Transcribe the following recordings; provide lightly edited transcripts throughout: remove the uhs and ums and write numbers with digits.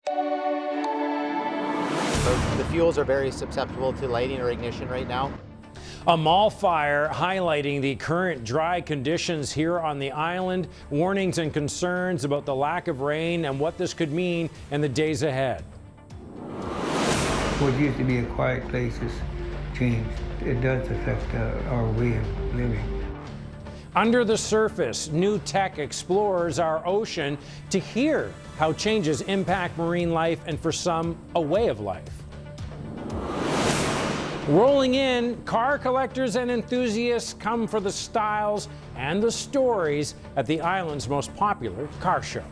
The fuels are very susceptible to lighting or ignition right now. A mall fire highlighting the current dry conditions here on the island. Warnings and concerns about the lack of rain and what this could mean in the days ahead. What used to be a quiet place has changed. It does affect our way of living. Under the surface, new tech explores our ocean to hear how changes impact marine life and, for some, a way of life. Rolling in, car collectors and enthusiasts come for the styles and the stories at the island's most popular car show.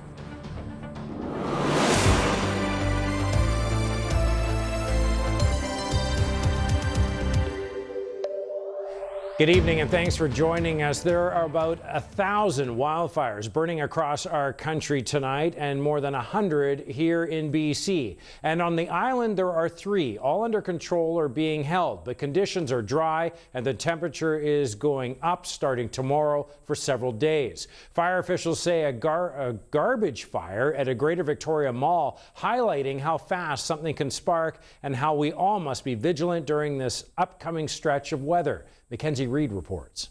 Good evening and thanks for joining us. There are about 1,000 wildfires burning across our country tonight and more than 100 here in BC. And on the island there are 3, all under control or being held. The conditions are dry and the temperature is going up starting tomorrow for several days. Fire officials say a garbage fire at a Greater Victoria Mall, highlighting how fast something can spark and how we all must be vigilant during this upcoming stretch of weather. Mackenzie Reed reports.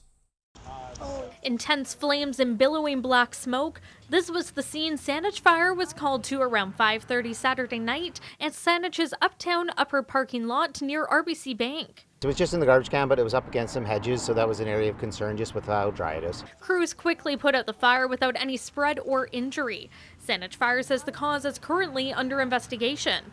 Intense flames and billowing black smoke. This was the scene Saanich Fire was called to around 5:30 Saturday night at Saanich's Uptown Upper parking lot near RBC Bank. It was just in the garbage can, but it was up against some hedges, so that was an area of concern just with how dry it is. Crews quickly put out the fire without any spread or injury. Saanich Fire says the cause is currently under investigation.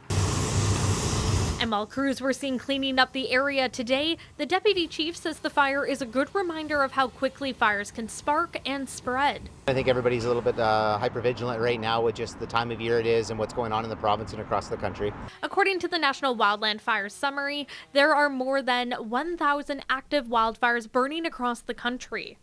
And while crews were seen cleaning up the area today, the deputy chief says the fire is a good reminder of how quickly fires can spark and spread. I think everybody's a little bit hypervigilant right now with just the time of year it is and what's going on in the province and across the country. According to the National Wildland Fire Summary, there are more than 1,000 active wildfires burning across the country.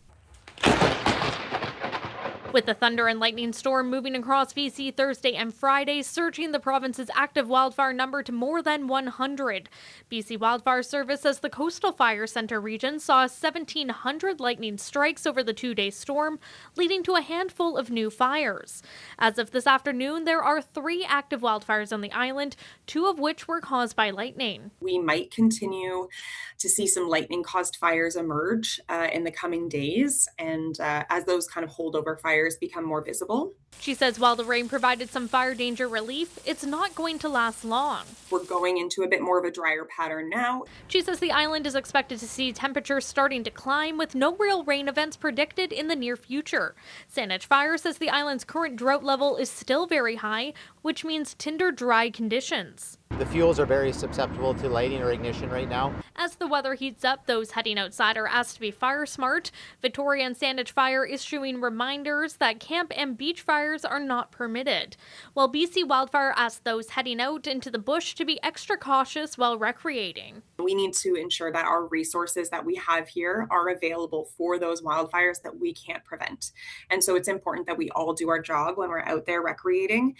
With the thunder and lightning storm moving across BC Thursday and Friday, surging the province's active wildfire number to more than 100. BC Wildfire Service says the Coastal Fire Centre region saw 1,700 lightning strikes over the 2-day storm, leading to a handful of new fires. As of this afternoon, there are 3 active wildfires on the island, 2 of which were caused by lightning. We might continue to see some lightning-caused fires emerge in the coming days, and as those kind of holdover fires become more visible. She says while the rain provided some fire danger relief, it's not going to last long. We're going into a bit more of a drier pattern now. She says the island is expected to see temperatures starting to climb with no real rain events predicted in the near future. Saanich Fire says the island's current drought level is still very high, which means tinder dry conditions. The fuels are very susceptible to lighting or ignition right now. As the weather heats up, those heading outside are asked to be fire smart. Victoria and Saanich Fire issuing reminders that camp and beach fires are not permitted, while BC Wildfire asks those heading out into the bush to be extra cautious while recreating. We need to ensure that our resources that we have here are available for those wildfires that we can't prevent. And so it's important that we all do our job when we're out there recreating,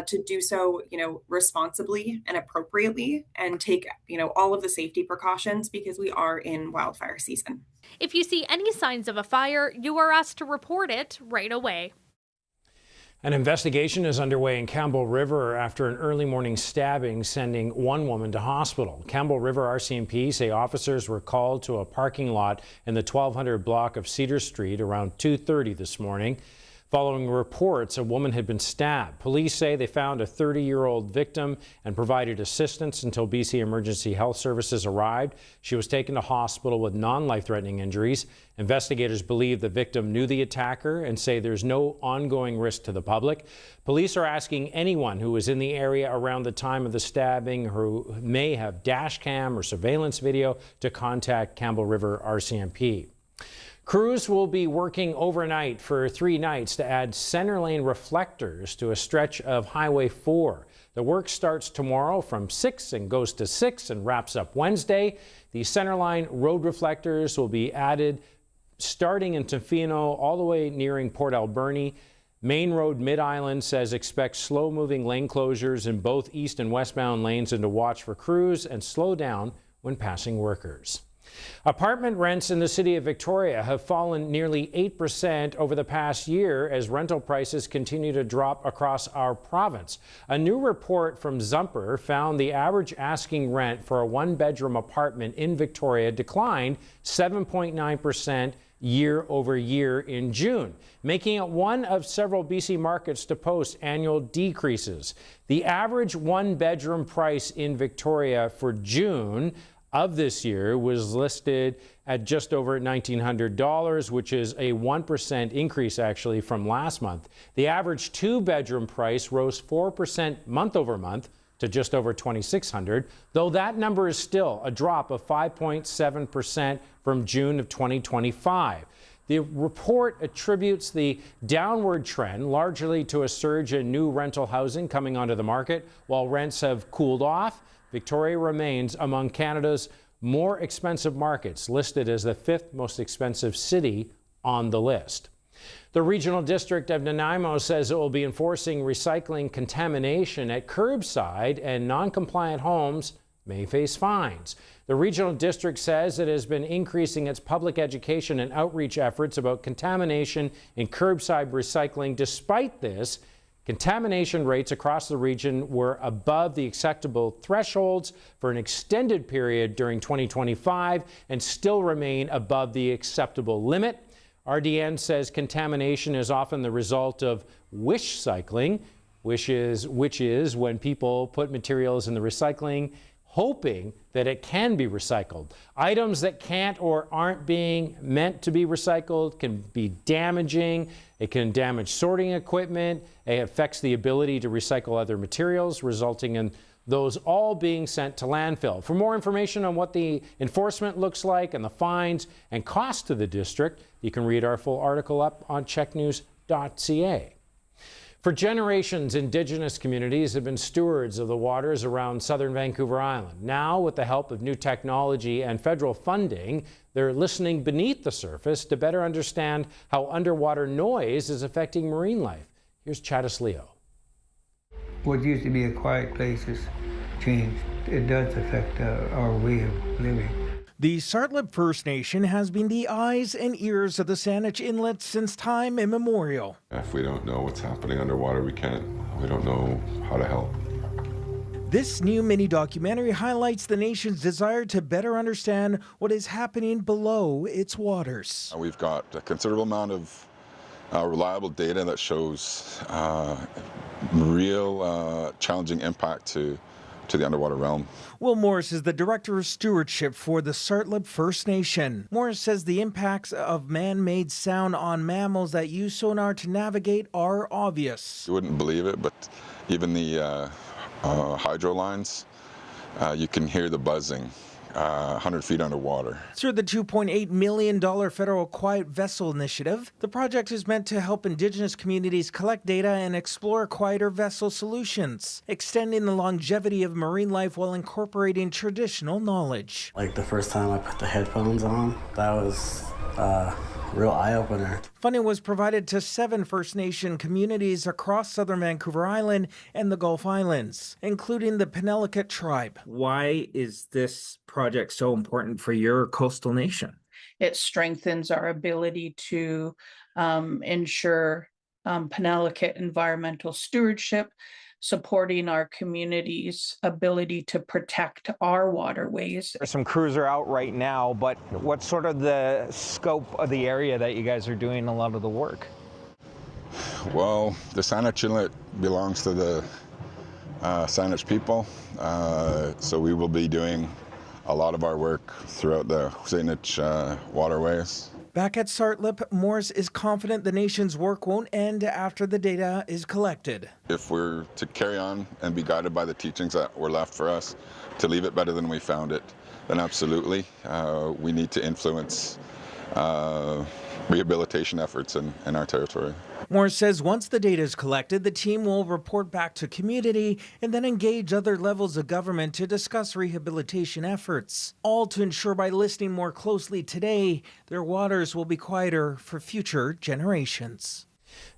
to do so, responsibly and appropriately, and take, all of the safety precautions because we are in wildfire season. If you see any signs of a fire, you are asked to report it right away. An investigation is underway in Campbell River after an early morning stabbing, sending one woman to hospital. Campbell River RCMP say officers were called to a parking lot in the 1200 block of Cedar Street around 2:30 this morning. Following reports, a woman had been stabbed. Police say they found a 30-year-old victim and provided assistance until BC Emergency Health Services arrived. She was taken to hospital with non-life-threatening injuries. Investigators believe the victim knew the attacker and say there's no ongoing risk to the public. Police are asking anyone who was in the area around the time of the stabbing who may have dash cam or surveillance video to contact Campbell River RCMP. Crews will be working overnight for 3 nights to add center lane reflectors to a stretch of Highway 4. The work starts tomorrow from 6 and goes to 6 and wraps up Wednesday. The centerline road reflectors will be added starting in Tofino all the way nearing Port Alberni. Main Road Mid-Island says expect slow-moving lane closures in both east and westbound lanes and to watch for crews and slow down when passing workers. Apartment rents in the city of Victoria have fallen nearly 8% over the past year as rental prices continue to drop across our province. A new report from Zumper found the average asking rent for a one-bedroom apartment in Victoria declined 7.9% year over year in June, making it one of several BC markets to post annual decreases. The average one-bedroom price in Victoria for June of this year was listed at just over $1,900, which is a 1% increase actually from last month. The average two-bedroom price rose 4% month over month to just over $2,600, though that number is still a drop of 5.7% from June of 2025. The report attributes the downward trend largely to a surge in new rental housing coming onto the market. While rents have cooled off, Victoria remains among Canada's more expensive markets, listed as the 5th most expensive city on the list. The Regional District of Nanaimo says it will be enforcing recycling contamination at curbside, and non-compliant homes may face fines. The Regional District says it has been increasing its public education and outreach efforts about contamination in curbside recycling. Despite this, contamination rates across the region were above the acceptable thresholds for an extended period during 2025 and still remain above the acceptable limit. RDN says contamination is often the result of wish cycling, which is when people put materials in the recycling hoping that it can be recycled. Items that can't or aren't being meant to be recycled can be damaging. It can damage sorting equipment. It affects the ability to recycle other materials, resulting in those all being sent to landfill. For more information on what the enforcement looks like and the fines and costs to the district, you can read our full article up on checknews.ca. For generations, Indigenous communities have been stewards of the waters around southern Vancouver Island. Now, with the help of new technology and federal funding, they're listening beneath the surface to better understand how underwater noise is affecting marine life. Here's Chattis Leo. What used to be a quiet place has changed. It does affect our way of living. The Sartlip First Nation has been the eyes and ears of the Saanich Inlet since time immemorial. If we don't know what's happening underwater, we don't know how to help. This new mini-documentary highlights the nation's desire to better understand what is happening below its waters. We've got a considerable amount of reliable data that shows real challenging impact to the underwater realm. Will Morris is the Director of Stewardship for the Sartlip First Nation. Morris says the impacts of man-made sound on mammals that use sonar to navigate are obvious. You wouldn't believe it, but even the hydro lines, you can hear the buzzing 100 feet underwater. Through the $2.8 million federal Quiet Vessel Initiative, the project is meant to help Indigenous communities collect data and explore quieter vessel solutions, extending the longevity of marine life while incorporating traditional knowledge. Like the first time I put the headphones on, that was real eye-opener. Funding was provided to 7 First Nation communities across southern Vancouver Island and the Gulf Islands, including the Penelakut tribe. Why is this project so important for your coastal nation? It strengthens our ability to ensure Penelakut environmental stewardship, supporting our community's ability to protect our waterways. There's some crews are out right now, but what's sort of the scope of the area that you guys are doing a lot of the work? Well, the Saanich Inlet belongs to the Saanich people, so we will be doing a lot of our work throughout the Saanich waterways. Back at Sartlip, Morris is confident the nation's work won't end after the data is collected. If we're to carry on and be guided by the teachings that were left for us, to leave it better than we found it, then absolutely, we need to influence rehabilitation efforts in our territory. Morris says once the data is collected, the team will report back to community and then engage other levels of government to discuss rehabilitation efforts, all to ensure by listening more closely today, their waters will be quieter for future generations.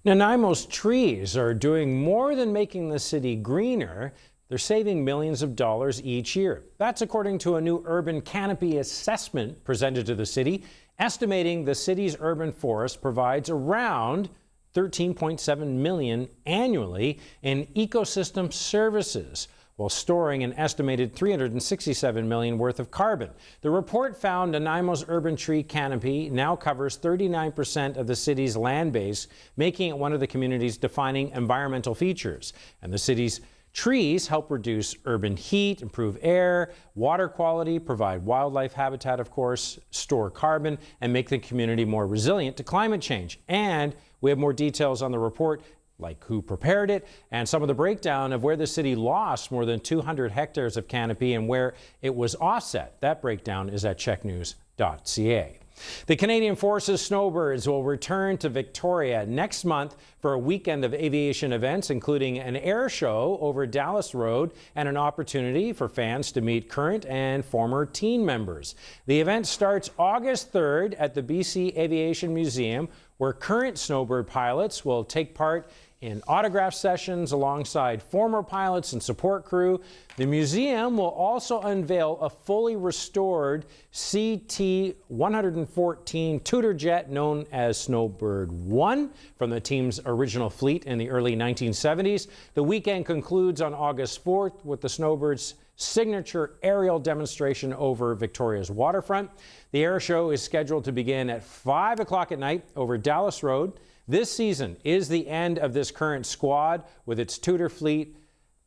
Nanaimo's trees are doing more than making the city greener. they're saving millions of dollars each year. That's according to a new urban canopy assessment presented to the city, estimating the city's urban forest provides around $13.7 million annually in ecosystem services, while storing an estimated $367 million worth of carbon. The report found Nanaimo's urban tree canopy now covers 39% of the city's land base, making it one of the community's defining environmental features. And the city's trees help reduce urban heat, improve air, water quality, provide wildlife habitat, of course, store carbon, and make the community more resilient to climate change. And we have more details on the report, like who prepared it, and some of the breakdown of where the city lost more than 200 hectares of canopy and where it was offset. That breakdown is at checknews.ca. The Canadian Forces Snowbirds will return to Victoria next month for a weekend of aviation events, including an air show over Dallas Road and an opportunity for fans to meet current and former team members. The event starts August 3rd at the BC Aviation Museum, where current Snowbird pilots will take part in autograph sessions alongside former pilots and support crew. The museum will also unveil a fully restored CT-114 Tudor jet known as Snowbird 1 from the team's original fleet in the early 1970s. The weekend concludes on August 4th with the Snowbird's signature aerial demonstration over Victoria's waterfront. The air show is scheduled to begin at 5 o'clock at night over Dallas Road. This season is the end of this current squad with its Tudor fleet.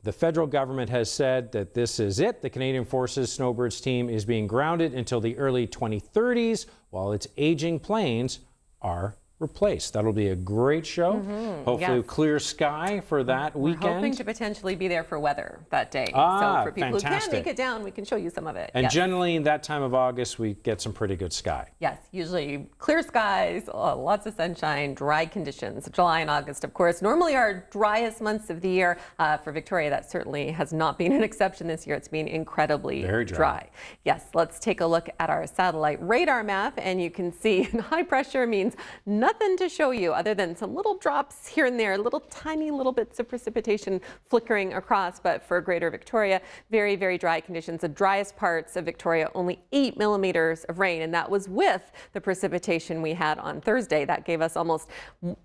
The federal government has said that this is it. The Canadian Forces Snowbirds team is being grounded until the early 2030s while its aging planes are replaced. That'll be a great show. Hopefully clear sky for that weekend. We're hoping to potentially be there for weather that day. Ah, so for people fantastic. who can't make it down, we can show you some of it. And generally in that time of August, we get some pretty good sky. Yes, usually clear skies, lots of sunshine, dry conditions. July and August, of course, normally our driest months of the year. For Victoria, that certainly has not been an exception this year. It's been incredibly very dry. Yes, let's take a look at our satellite radar map, and you can see high pressure means nothing to show you other than some little drops here and there, little tiny little bits of precipitation flickering across. But for Greater Victoria, very, very dry conditions. The driest parts of Victoria, only 8 millimeters of rain, and that was with the precipitation we had on Thursday. That gave us almost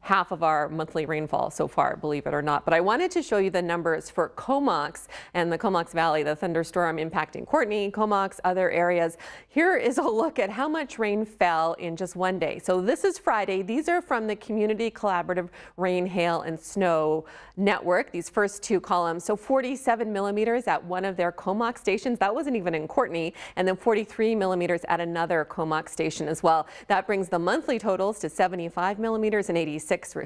half of our monthly rainfall so far, believe it or not. But I wanted to show you the numbers for Comox and the Comox Valley, the thunderstorm impacting Courtenay, Comox, other areas. Here is a look at how much rain fell in just one day. So this is Friday. These are from the Community Collaborative Rain, Hail, and Snow Network, these first two columns. So 47 millimeters at one of their Comox stations. That wasn't even in Courtenay. And then 43 millimeters at another Comox station as well. That brings the monthly totals to 75 millimeters and 86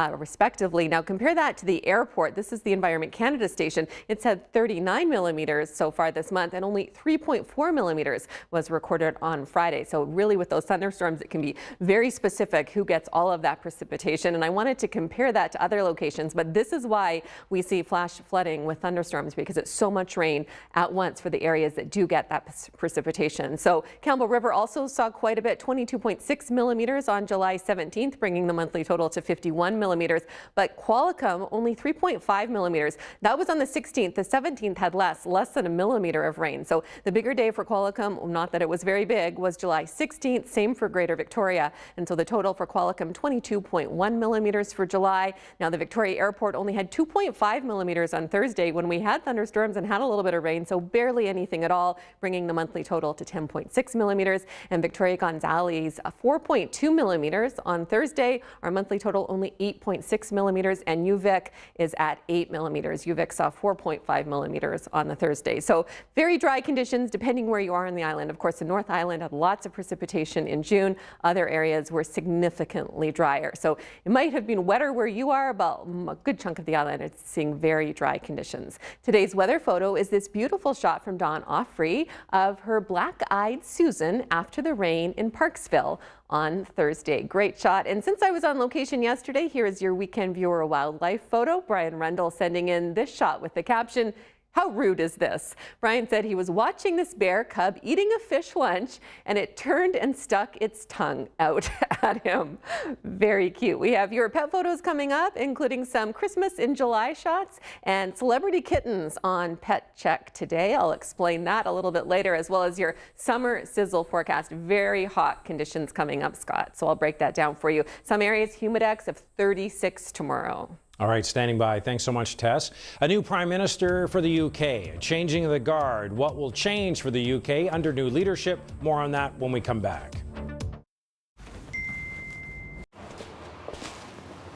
respectively. Now compare that to the airport. This is the Environment Canada station. It's had 39 millimeters so far this month, and only 3.4 millimeters was recorded on Friday. So really with those thunderstorms, it can be very specific who gets all of that precipitation. And I wanted to compare that to other locations, but this is why we see flash flooding with thunderstorms, because it's so much rain at once for the areas that do get that precipitation. So Campbell River also saw quite a bit, 22.6 millimeters on July 17th, bringing the monthly total to 51 millimeters, but Qualicum only 3.5 millimeters. That was on the 16th. The 17th had less than a millimeter of rain. So the bigger day for Qualicum, not that it was very big, was July 16th. Same for Greater Victoria. And so the total for Qualicum, 22.1 millimeters for July. Now the Victoria Airport only had 2.5 millimeters on Thursday when we had thunderstorms and had a little bit of rain, so barely anything at all, bringing the monthly total to 10.6 millimeters. And Victoria Gonzales, 4.2 millimeters on Thursday. Our monthly total only 8.6 millimeters, and UVic is at 8 millimeters. UVic saw 4.5 millimeters on the Thursday. So very dry conditions depending where you are on the island. Of course, the North Island had lots of precipitation in June. Other areas were significantly drier. So it might have been wetter where you are, but a good chunk of the island is seeing very dry conditions. Today's weather photo is this beautiful shot from Dawn Offrey of her black-eyed Susan after the rain in Parksville on Thursday. Great shot. And since I was on location yesterday, here is your weekend viewer wildlife photo. Brian Rendell sending in this shot with the caption, How rude is this? Brian said he was watching this bear cub eating a fish lunch and it turned and stuck its tongue out at him. Very cute. We have your pet photos coming up, including some Christmas in July shots and celebrity kittens on Pet Check today. I'll explain that a little bit later, as well as your summer sizzle forecast. Very hot conditions coming up, Scott. So I'll break that down for you. Some areas, humidex of 36 tomorrow. All right, standing by. Thanks so much, Tess. A new Prime Minister for the UK, changing the guard. What will change for the UK under new leadership? More on that when we come back.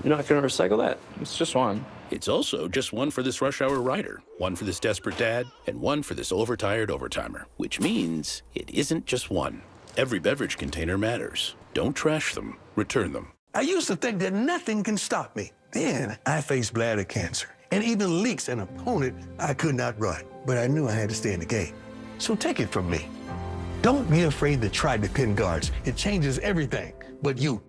You're not going to recycle that? It's just one. It's also just one for this rush hour rider, one for this desperate dad, and one for this overtired overtimer. Which means it isn't just one. Every beverage container matters. Don't trash them. Return them. I used to think that nothing can stop me. Then I faced bladder cancer and even leaks an opponent I could not run. But I knew I had to stay in the game. So take it from me. Don't be afraid to try Depend guards. It changes everything but you.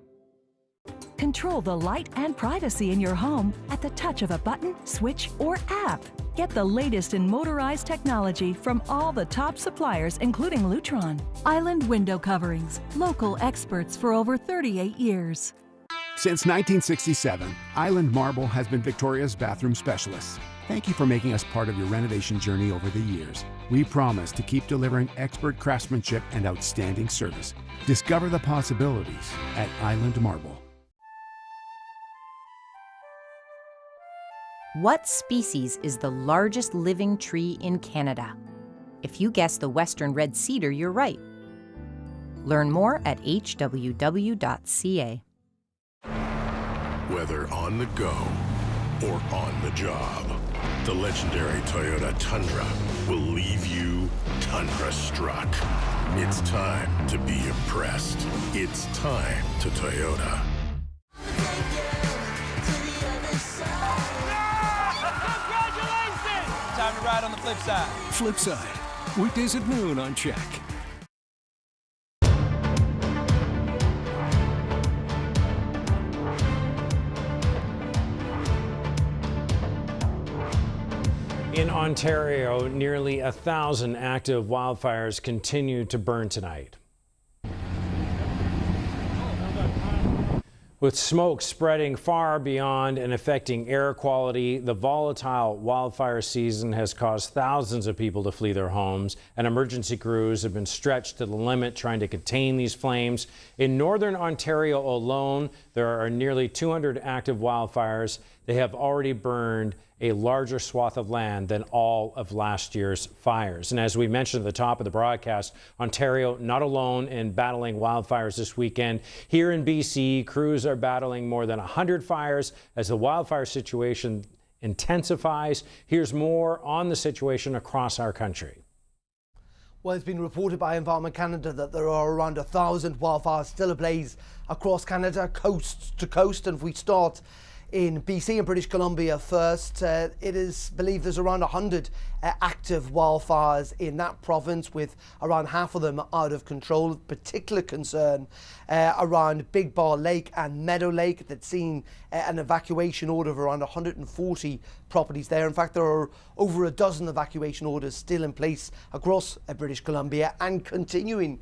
Control the light and privacy in your home at the touch of a button, switch, or app. Get the latest in motorized technology from all the top suppliers, including Lutron. Island Window Coverings, local experts for over 38 years. Since 1967, Island Marble has been Victoria's bathroom specialists. Thank you for making us part of your renovation journey over the years. We promise to keep delivering expert craftsmanship and outstanding service. Discover the possibilities at Island Marble. What species is the largest living tree in Canada? If you guess the western red cedar, you're right. Learn more at hww.ca. Whether on the go or on the job, the legendary Toyota Tundra will leave you tundra-struck. It's time to be impressed. It's time to Toyota. Congratulations! Time to ride on the flip side. Flip side, weekdays at noon on CHEK. In Ontario, nearly 1,000 active wildfires continue to burn tonight. With smoke spreading far beyond and affecting air quality, the volatile wildfire season has caused thousands of people to flee their homes, and emergency crews have been stretched to the limit trying to contain these flames. In northern Ontario alone, there are nearly 200 active wildfires. They have already burned a larger swath of land than all of last year's fires. And as we mentioned at the top of the broadcast, Ontario not alone in battling wildfires this weekend. Here in BC, crews are battling more than 100 fires as the wildfire situation intensifies. Here's more on the situation across our country. Well, it's been reported by Environment Canada that there are around 1,000 wildfires still ablaze across Canada, coast to coast. And if we start in BC and British Columbia first, it is believed there's around 100 active wildfires in that province, with around half of them out of control. Particular concern around Big Bar Lake and Meadow Lake that's seen an evacuation order of around 140 properties there. In fact, there are over a dozen evacuation orders still in place across British Columbia, and continuing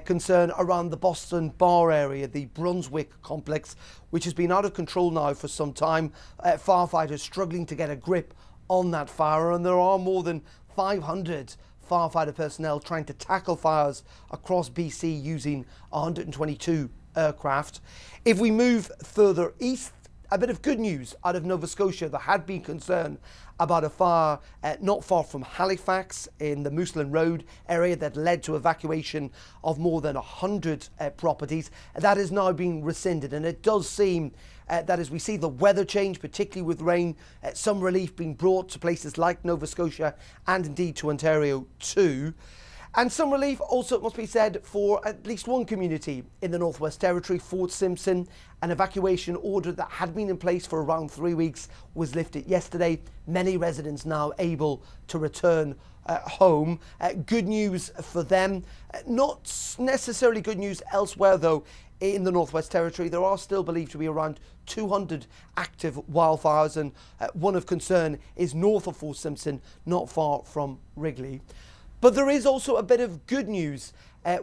concern around the Boston Bar area, the Brunswick complex, which has been out of control now for some time. Firefighters struggling to get a grip on that fire, and there are more than 500 firefighter personnel trying to tackle fires across BC using 122 aircraft. If we move further east, a bit of good news out of Nova Scotia. There had been concern about a fire not far from Halifax in the Mooseland Road area that led to evacuation of more than 100 properties. That is now being rescinded, and it does seem that as we see the weather change, particularly with rain, some relief being brought to places like Nova Scotia and indeed to Ontario too. And some relief also, it must be said, for at least one community in the Northwest Territory, Fort Simpson. An evacuation order that had been in place for around 3 weeks was lifted yesterday. Many residents now able to return home. Good news for them. Not necessarily good news elsewhere, though, in the Northwest Territory, there are still believed to be around 200 active wildfires, and one of concern is north of Fort Simpson, not far from Wrigley. But there is also a bit of good news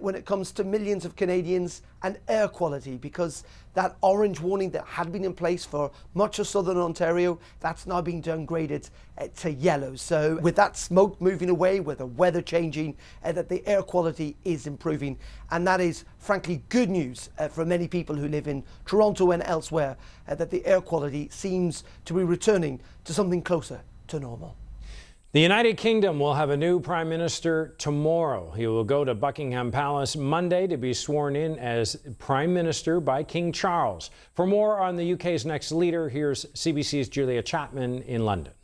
when it comes to millions of Canadians and air quality, because that orange warning that had been in place for much of southern Ontario, that's now being downgraded to yellow. So with that smoke moving away, with the weather changing, that the air quality is improving. And that is frankly good news for many people who live in Toronto and elsewhere, that the air quality seems to be returning to something closer to normal. The United Kingdom will have a new Prime Minister tomorrow. He will go to Buckingham Palace Monday to be sworn in as Prime Minister by King Charles. For more on the UK's next leader, here's CBC's Julia Chapman in London.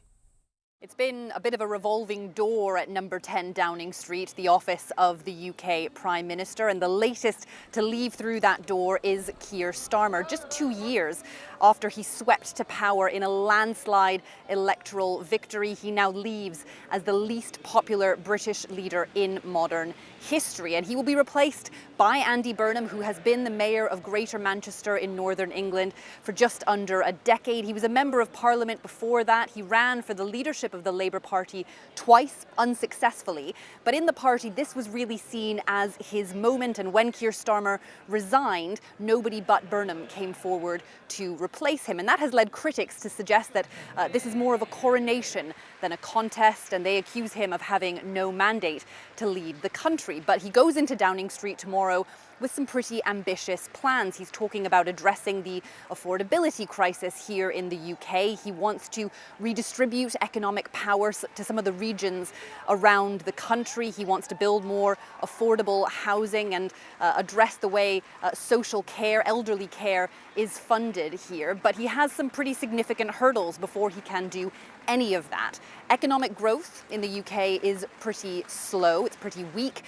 It's been a bit of a revolving door at number 10 Downing Street, the office of the UK Prime Minister. And the latest to leave through that door is Keir Starmer. Just 2 years after he swept to power in a landslide electoral victory, he now leaves as the least popular British leader in modern history. And he will be replaced by Andy Burnham, who has been the mayor of Greater Manchester in Northern England for just under a decade. He was a member of Parliament before that. He ran for the leadership of the Labour Party twice, unsuccessfully. But in the party, this was really seen as his moment. And when Keir Starmer resigned, nobody but Burnham came forward to replace him. And that has led critics to suggest that this is more of a coronation than a contest, and they accuse him of having no mandate to lead the country. But he goes into Downing Street tomorrow with some pretty ambitious plans. He's talking about addressing the affordability crisis here in the UK. He wants to redistribute economic power to some of the regions around the country. He wants to build more affordable housing and address the way social care, elderly care, is funded here. But he has some pretty significant hurdles before he can do any of that. Economic growth in the UK is pretty slow. It's pretty weak.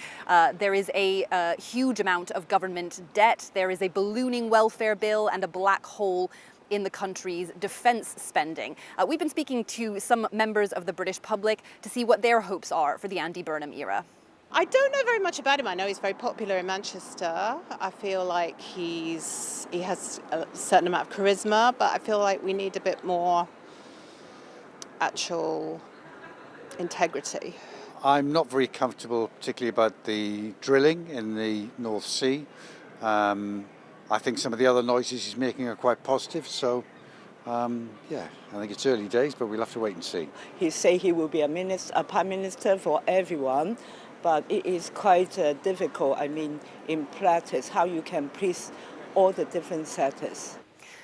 There is a huge amount of government debt. There is a ballooning welfare bill and a black hole in the country's defence spending. We've been speaking to some members of the British public to see what their hopes are for the Andy Burnham era. I don't know very much about him. I know he's very popular in Manchester. I feel like he has a certain amount of charisma, but I feel like we need a bit more actual integrity. I'm not very comfortable, particularly about the drilling in the North Sea. I think some of the other noises he's making are quite positive. So, yeah, I think it's early days, but we'll have to wait and see. He say he will be a prime minister for everyone, but it is quite difficult. I mean, in practice, how you can please all the different sectors.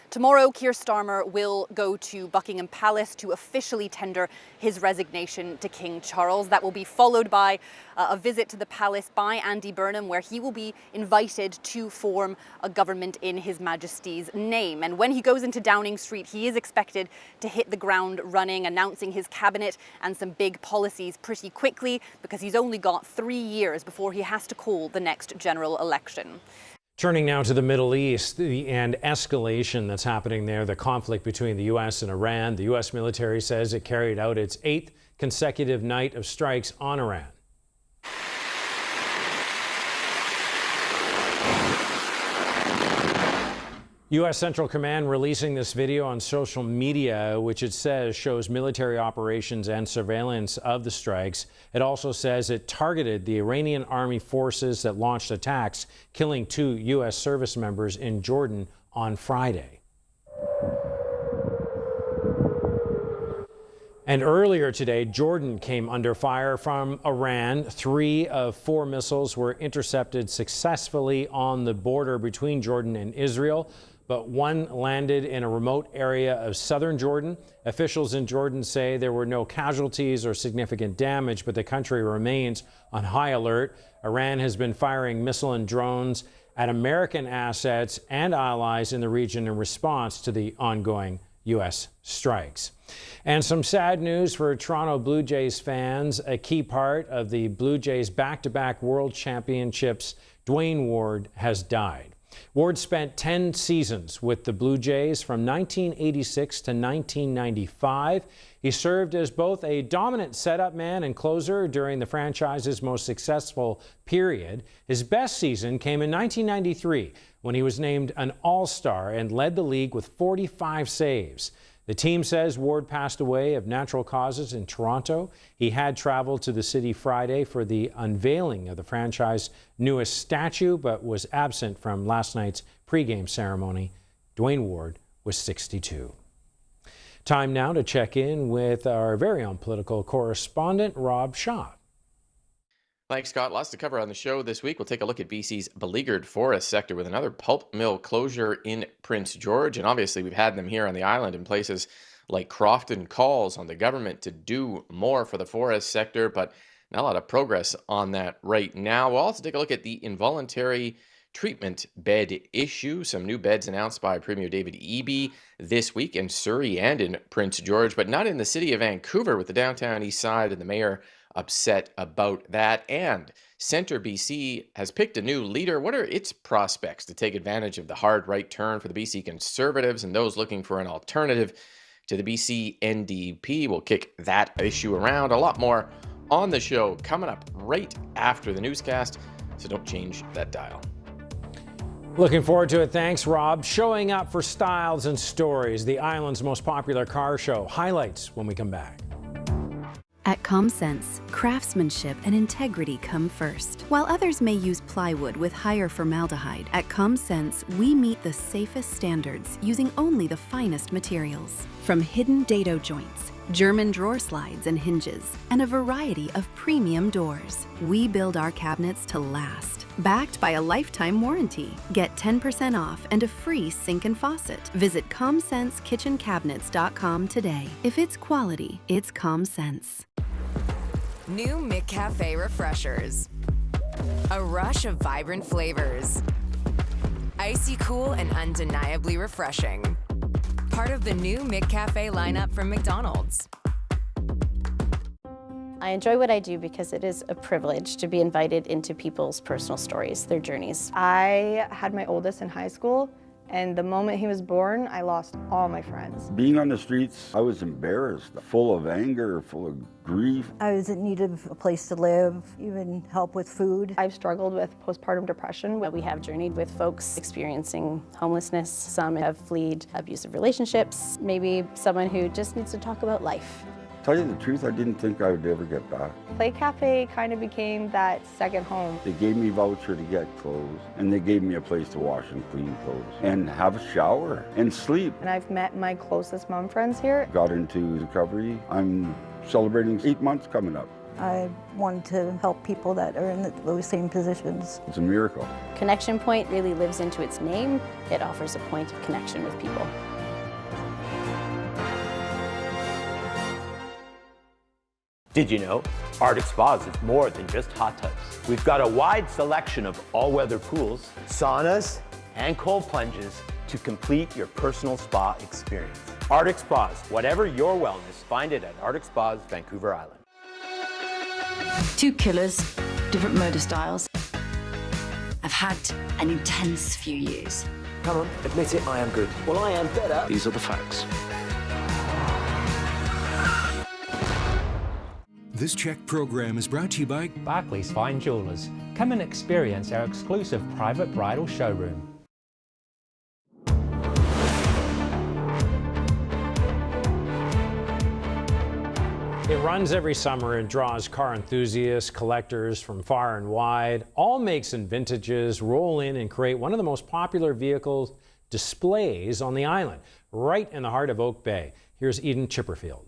Tomorrow, Keir Starmer will go to Buckingham Palace to officially tender his resignation to King Charles. That will be followed by a visit to the palace by Andy Burnham, where he will be invited to form a government in His Majesty's name. And when he goes into Downing Street, he is expected to hit the ground running, announcing his cabinet and some big policies pretty quickly, because he's only got 3 years before he has to call the next general election. Turning now to the Middle East and escalation that's happening there, the conflict between the U.S. and Iran. The U.S. military says it carried out its 8th consecutive night of strikes on Iran. U.S. Central Command releasing this video on social media, which it says shows military operations and surveillance of the strikes. It also says it targeted the Iranian army forces that launched attacks, killing 2 U.S. service members in Jordan on Friday. And earlier today, Jordan came under fire from Iran. 3 of 4 missiles were intercepted successfully on the border between Jordan and Israel, but 1 landed in a remote area of southern Jordan. Officials in Jordan say there were no casualties or significant damage, but the country remains on high alert. Iran has been firing missile and drones at American assets and allies in the region in response to the ongoing U.S. strikes. And some sad news for Toronto Blue Jays fans. A key part of the Blue Jays back-to-back World Championships, Dwayne Ward, has died. Ward spent 10 seasons with the Blue Jays from 1986 to 1995. He served as both a dominant setup man and closer during the franchise's most successful period. His best season came in 1993 when he was named an All-Star and led the league with 45 saves. The team says Ward passed away of natural causes in Toronto. He had traveled to the city Friday for the unveiling of the franchise's newest statue, but was absent from last night's pregame ceremony. Dwayne Ward was 62. Time now to check in with our very own political correspondent, Rob Shaw. Thanks, Scott. Lots to cover on the show this week. We'll take a look at BC's beleaguered forest sector with another pulp mill closure in Prince George. And obviously, we've had them here on the island in places like Crofton. Calls on the government to do more for the forest sector, but not a lot of progress on that right now. We'll also take a look at the involuntary treatment bed issue. Some new beds announced by Premier David Eby this week in Surrey and in Prince George, but not in the city of Vancouver, with the downtown east side and the mayor upset about that. And Centre BC has picked a new leader. What are its prospects to take advantage of the hard right turn for the BC Conservatives and those looking for an alternative to the BC NDP? We'll kick that issue around. A lot more on the show coming up right after the newscast, so don't change that dial. Looking forward to it. Thanks, Rob. Showing up for styles and stories, the island's most popular car show. Highlights when we come back. At ComSense, craftsmanship and integrity come first. While others may use plywood with higher formaldehyde, at ComSense, we meet the safest standards using only the finest materials. From hidden dado joints, German drawer slides and hinges, and a variety of premium doors, we build our cabinets to last. Backed by a lifetime warranty. Get 10% off and a free sink and faucet. Visit ComSenseKitchenCabinets.com today. If it's quality, it's ComSense. New McCafe Refreshers. A rush of vibrant flavors. Icy cool and undeniably refreshing. Part of the new McCafe lineup from McDonald's. I enjoy what I do because it is a privilege to be invited into people's personal stories, their journeys. I had my oldest in high school, and the moment he was born, I lost all my friends. Being on the streets, I was embarrassed, full of anger, full of grief. I was in need of a place to live, even help with food. I've struggled with postpartum depression. We have journeyed with folks experiencing homelessness. Some have fled abusive relationships. Maybe someone who just needs to talk about life. Tell you the truth, I didn't think I would ever get back. Play Cafe kind of became that second home. They gave me a voucher to get clothes, and they gave me a place to wash and clean clothes, and have a shower, and sleep. And I've met my closest mom friends here. Got into recovery. I'm celebrating 8 months coming up. I wanted to help people that are in those same positions. It's a miracle. Connection Point really lives into its name. It offers a point of connection with people. Did you know? Arctic Spas is more than just hot tubs. We've got a wide selection of all-weather pools, saunas, and cold plunges to complete your personal spa experience. Arctic Spas, whatever your wellness, find it at Arctic Spas, Vancouver Island. 2 killers, different murder styles. I've had an intense few years. Come on, admit it, I am good. Well, I am better. These are the facts. This CHEK program is brought to you by Barclays Fine Jewelers. Come and experience our exclusive private bridal showroom. It runs every summer and draws car enthusiasts, collectors from far and wide. All makes and vintages roll in and create one of the most popular vehicle displays on the island, right in the heart of Oak Bay. Here's Eden Chipperfield.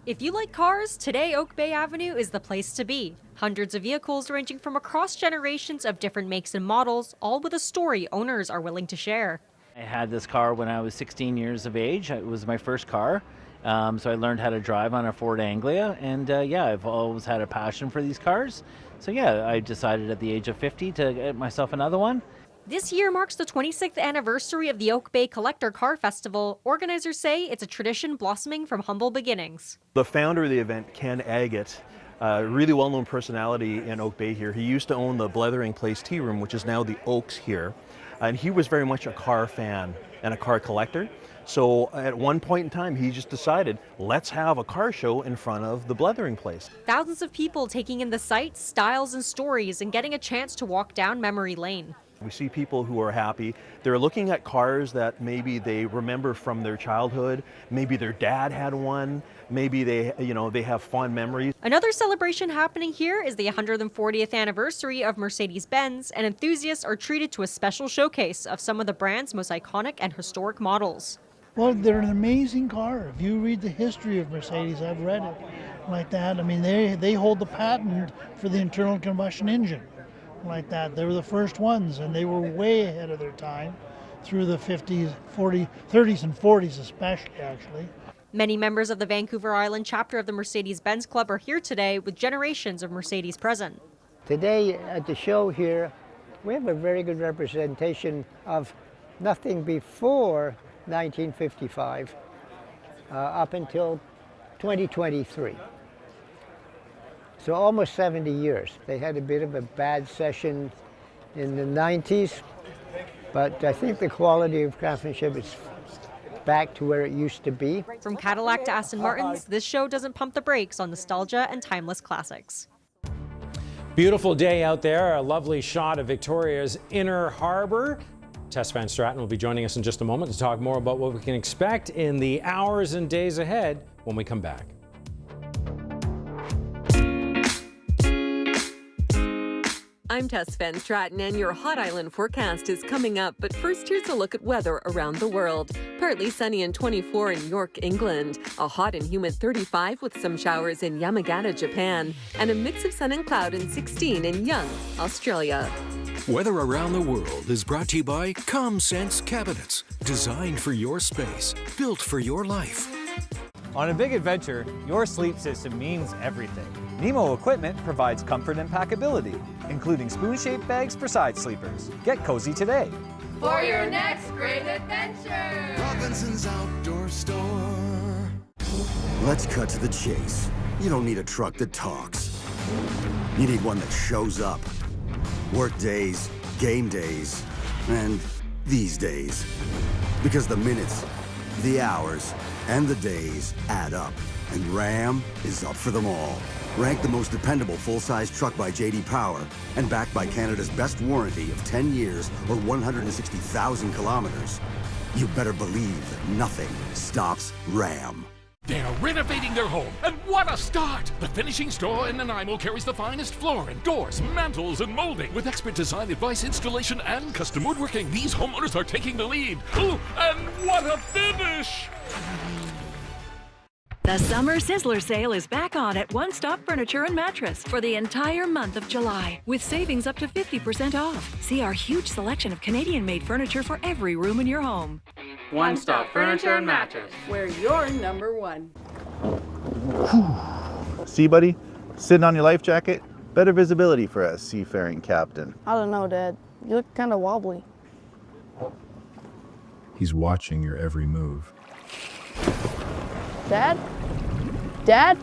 If you like cars, today Oak Bay Avenue is the place to be. Hundreds of vehicles ranging from across generations of different makes and models, all with a story owners are willing to share. I had this car when I was 16 years of age. It was my first car. So I learned how to drive on a Ford Anglia, and yeah, I've always had a passion for these cars. So yeah, I decided at the age of 50 to get myself another one. This year marks the 26th anniversary of the Oak Bay Collector Car Festival. Organizers say it's a tradition blossoming from humble beginnings. The founder of the event, Ken Agate, a really well-known personality in Oak Bay here. He used to own the Blethering Place Tea Room, which is now the Oaks here. And he was very much a car fan and a car collector. So at one point in time, he just decided, let's have a car show in front of the Blethering place. Thousands of people taking in the sights, styles, and stories and getting a chance to walk down memory lane. We see people who are happy. They're looking at cars that maybe they remember from their childhood. Maybe their dad had one. Maybe they have fond memories. Another celebration happening here is the 140th anniversary of Mercedes-Benz, and enthusiasts are treated to a special showcase of some of the brand's most iconic and historic models. Well, they're an amazing car. If you read the history of Mercedes, I've read it like that. I mean, they hold the patent for the internal combustion engine like that. They were the first ones, and they were way ahead of their time through the 50s, 30s and 40s especially, actually. Many members of the Vancouver Island chapter of the Mercedes-Benz Club are here today with generations of Mercedes present. Today at the show here, we have a very good representation of nothing before 1955 up until 2023. So almost 70 years. They had a bit of a bad session in the 90s, but I think the quality of craftsmanship is back to where it used to be. From Cadillac to Aston Martins, this show doesn't pump the brakes on nostalgia and timeless classics. Beautiful day out there. A lovely shot of Victoria's Inner Harbor. Tess Van Straten will be joining us in just a moment to talk more about what we can expect in the hours and days ahead when we come back. I'm Tess Van Straten, and your Hot Island forecast is coming up. But first, here's a look at weather around the world. Partly sunny and 24 in York, England. A hot and humid 35 with some showers in Yamagata, Japan. And a mix of sun and cloud in 16 in Young, Australia. Weather around the world is brought to you by ComSense Cabinets. Designed for your space, built for your life. On a big adventure, your sleep system means everything. Nemo equipment provides comfort and packability, including spoon-shaped bags for side sleepers. Get cozy today. For your next great adventure! Robinson's Outdoor Store. Let's cut to the chase. You don't need a truck that talks. You need one that shows up. Work days, game days, and these days. Because the minutes, the hours, and the days add up, and Ram is up for them all. Ranked the most dependable full-size truck by J.D. Power and backed by Canada's best warranty of 10 years or 160,000 kilometers. You better believe that nothing stops Ram. They're renovating their home, and what a start! The finishing store in Nanaimo carries the finest flooring, doors, mantles, and molding. With expert design advice, installation, and custom woodworking, these homeowners are taking the lead. Ooh, and what a finish! The Summer Sizzler sale is back on at One Stop Furniture and Mattress for the entire month of July, with savings up to 50% off. See our huge selection of Canadian-made furniture for every room in your home. One Stop Furniture and Mattress, where you're number one. See, buddy? Sitting on your life jacket? Better visibility for a seafaring captain. I don't know, Dad. You look kind of wobbly. He's watching your every move. Dad? Dad?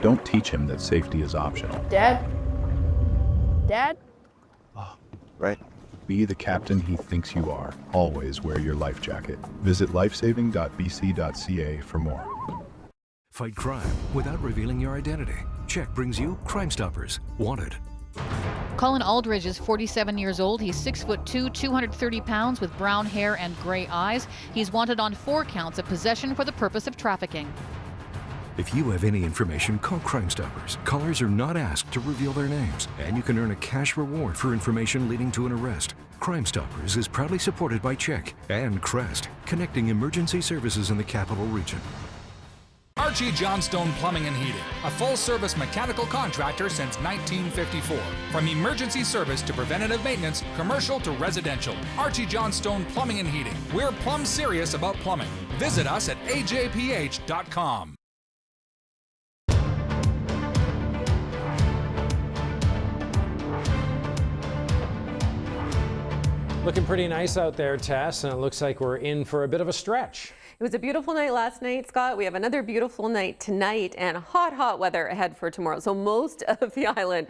Don't teach him that safety is optional. Dad? Dad? Right. Be the captain he thinks you are. Always wear your life jacket. Visit lifesaving.bc.ca for more. Fight crime without revealing your identity. CHEK brings you Crime Stoppers. Wanted. Colin Aldridge is 47 years old. He's 6'2", 230 pounds with brown hair and gray eyes. He's wanted on 4 counts of possession for the purpose of trafficking. If you have any information, call Crime Stoppers. Callers are not asked to reveal their names, and you can earn a cash reward for information leading to an arrest. Crime Stoppers is proudly supported by CHEK and Crest, connecting emergency services in the capital region. Archie Johnstone Plumbing and Heating, a full-service mechanical contractor since 1954. From emergency service to preventative maintenance, commercial to residential. Archie Johnstone Plumbing and Heating. We're plumb serious about plumbing. Visit us at ajph.com. Looking pretty nice out there, Tess, and it looks like we're in for a bit of a stretch. It was a beautiful night last night, Scott. We have another beautiful night tonight and hot weather ahead for tomorrow. So most of the island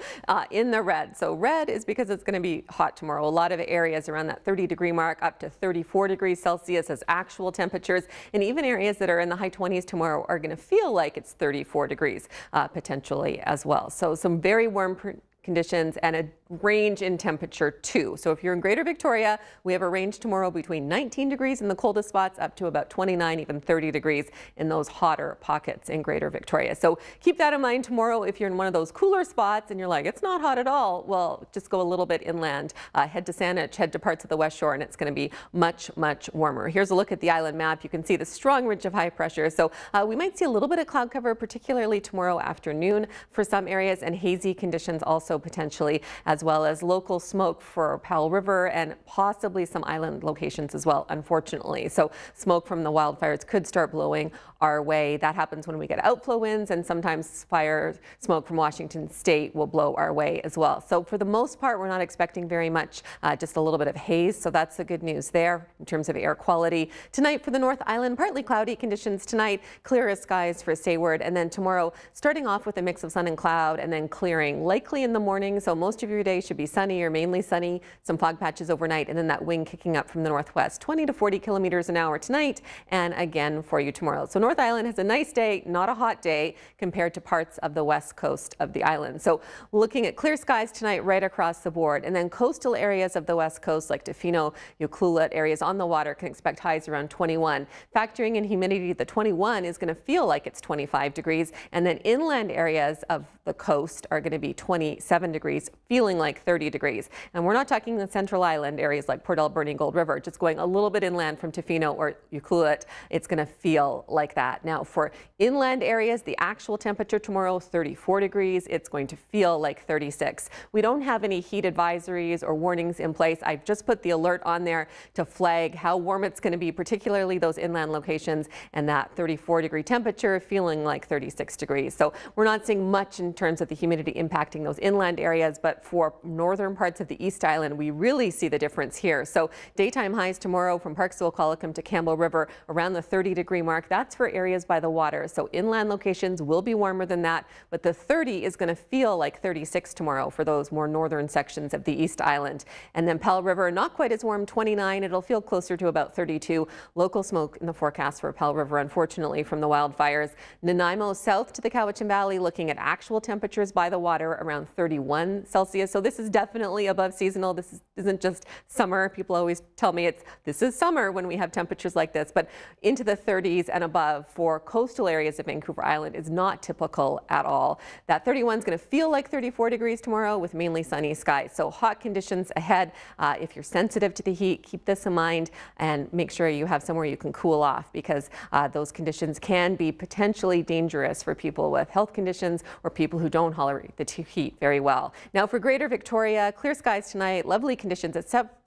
in the red. So red is because it's going to be hot tomorrow. A lot of areas around that 30-degree mark, up to 34 degrees Celsius as actual temperatures. And even areas that are in the high 20s tomorrow are going to feel like it's 34 degrees potentially as well. So some very warm conditions and a range in temperature too. So if you're in Greater Victoria, we have a range tomorrow between 19 degrees in the coldest spots up to about 29, even 30 degrees in those hotter pockets in Greater Victoria. So keep that in mind tomorrow. If you're in one of those cooler spots and you're like, it's not hot at all, well, just go a little bit inland. Head to Saanich, head to parts of the West Shore, and it's going to be much warmer. Here's a look at the island map. You can see the strong ridge of high pressure. So we might see a little bit of cloud cover, particularly tomorrow afternoon for some areas, and hazy conditions also potentially, as well as local smoke for Powell River and possibly some island locations as well, unfortunately. So smoke from the wildfires could start blowing our way. That happens when we get outflow winds, and sometimes fire smoke from Washington State will blow our way as well. So for the most part, we're not expecting very much, just a little bit of haze. So that's the good news there in terms of air quality. Tonight for the North Island, partly cloudy conditions tonight, clearest skies for Sayward, and then tomorrow starting off with a mix of sun and cloud and then clearing likely in the morning. So most of your day should be sunny or mainly sunny, some fog patches overnight, and then that wind kicking up from the northwest, 20 to 40 kilometers an hour tonight, and again for you tomorrow. So North Island has a nice day, not a hot day compared to parts of the west coast of the island. So looking at clear skies tonight right across the board, and then coastal areas of the west coast like Tofino, Ucluelet areas on the water can expect highs around 21. Factoring in humidity, the 21 is going to feel like it's 25 degrees, and then inland areas of the coast are going to be 27 degrees, feeling like 30 degrees. And we're not talking the central island areas like Port Alberni, Gold River, just going a little bit inland from Tofino or Ucluelet, it's going to feel like that. Now for inland areas, the actual temperature tomorrow, 34 degrees. It's going to feel like 36. We don't have any heat advisories or warnings in place. I've just put the alert on there to flag how warm it's going to be, particularly those inland locations, and that 34-degree temperature feeling like 36 degrees. So we're not seeing much in terms of the humidity impacting those inland areas, but for northern parts of the East Island, we really see the difference here. So daytime highs tomorrow from Parksville, Collicum to Campbell River around the 30-degree mark. That's for areas by the water. So inland locations will be warmer than that, but the 30 is going to feel like 36 tomorrow for those more northern sections of the East Island. And then Powell River, not quite as warm, 29. It'll feel closer to about 32. Local smoke in the forecast for Powell River, unfortunately, from the wildfires. Nanaimo south to the Cowichan Valley, looking at actual temperatures by the water around 31 Celsius. So this is definitely above seasonal. This isn't just summer. People always tell me this is summer when we have temperatures like this, but into the 30s and above for coastal areas of Vancouver Island is not typical at all. That 31 is going to feel like 34 degrees tomorrow with mainly sunny skies. So hot conditions ahead. If you're sensitive to the heat, keep this in mind and make sure you have somewhere you can cool off, because those conditions can be potentially dangerous for people with health conditions or people who don't tolerate the heat very well. Now for Greater Victoria, clear skies tonight, lovely conditions except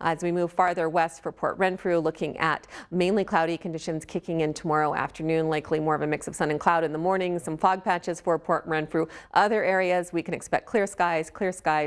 as we move farther west for Port Renfrew, looking at mainly cloudy conditions kicking in tomorrow afternoon, likely more of a mix of sun and cloud in the morning, some fog patches for Port Renfrew. Other areas we can expect clear skies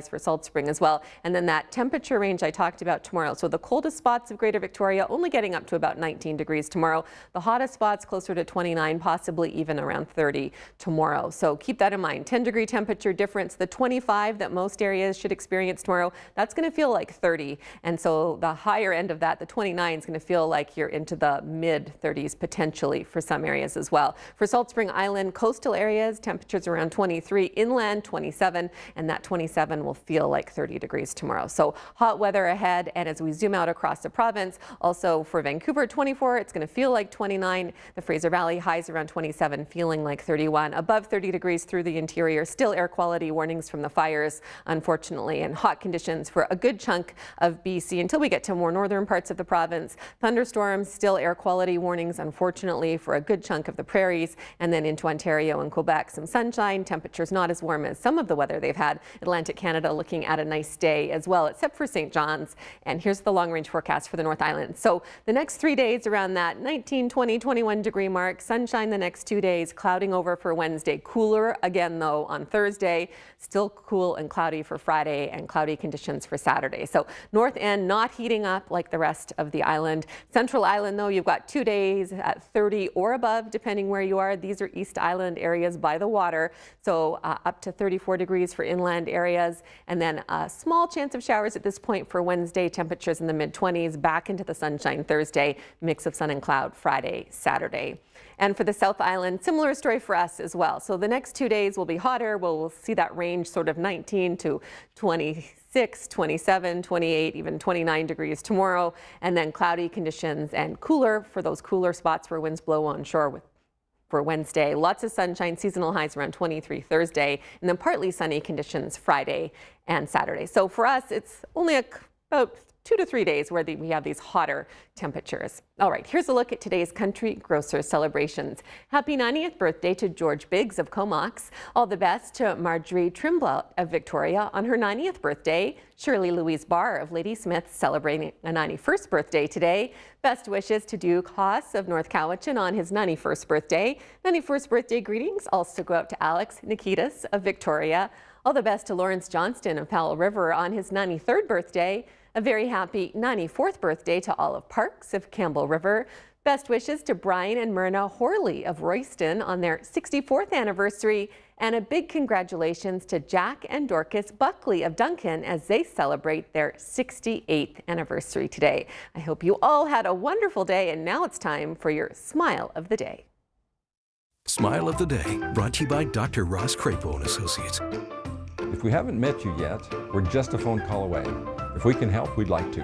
for Salt Spring as well. And then that temperature range I talked about tomorrow. So the coldest spots of Greater Victoria only getting up to about 19 degrees tomorrow. The hottest spots closer to 29, possibly even around 30 tomorrow. So keep that in mind. 10-degree temperature difference. The 25 that most areas should experience tomorrow, that's going to feel like 30. And so the higher end of that, the 29, is going to feel like you're into the mid 30s potentially for some areas as well. For Salt Spring Island, coastal areas, temperatures around 23, inland 27, and that 27 will feel like 30 degrees tomorrow. So hot weather ahead. And as we zoom out across the province, also for Vancouver, 24, it's going to feel like 29. The Fraser Valley highs around 27, feeling like 31. Above 30 degrees through the interior, still air quality warnings from the fires, unfortunately, and hot conditions for a good chunk of BC until we get to more northern parts of the province. Thunderstorms, still air quality warnings, unfortunately, for a good chunk of the prairies, and then into Ontario and Quebec, some sunshine. Temperatures not as warm as some of the weather they've had. Atlantic Canada looking at a nice day as well, except for St. John's. And here's the long range forecast for the North Island. So the next 3 days around that 19, 20, 21 degree mark. Sunshine the next 2 days, clouding over for Wednesday. Cooler again though on Thursday. Still cool and cloudy for Friday, and cloudy conditions for Saturday. So North End not heating up like the rest of the island. Central Island, though, you've got 2 days at 30 or above, depending where you are. These are East Island areas by the water, so up to 34 degrees for inland areas, and then a small chance of showers at this point for Wednesday. Temperatures in the mid-20s, back into the sunshine Thursday, mix of sun and cloud Friday, Saturday. And for the South Island, similar story for us as well. So the next 2 days will be hotter. We'll see that range sort of 19 to 26, 27, 28, even 29 degrees tomorrow. And then cloudy conditions and cooler for those cooler spots where winds blow onshore for Wednesday. Lots of sunshine, seasonal highs around 23 Thursday, and then partly sunny conditions Friday and Saturday. So for us, it's only about 2 to 3 days where we have these hotter temperatures. All right, here's a look at today's country grocer celebrations. Happy 90th birthday to George Biggs of Comox. All the best to Marjorie Trimblott of Victoria on her 90th birthday. Shirley Louise Barr of Ladysmith celebrating a 91st birthday today. Best wishes to Duke Haas of North Cowichan on his 91st birthday. 91st birthday greetings also go out to Alex Nikitas of Victoria. All the best to Lawrence Johnston of Powell River on his 93rd birthday. A very happy 94th birthday to Olive Parks of Campbell River. Best wishes to Brian and Myrna Horley of Royston on their 64th anniversary. And a big congratulations to Jack and Dorcas Buckley of Duncan as they celebrate their 68th anniversary today. I hope you all had a wonderful day, and now it's time for your Smile of the Day. Smile of the Day, brought to you by Dr. Ross Crapo and Associates. If we haven't met you yet, we're just a phone call away. If we can help, we'd like to.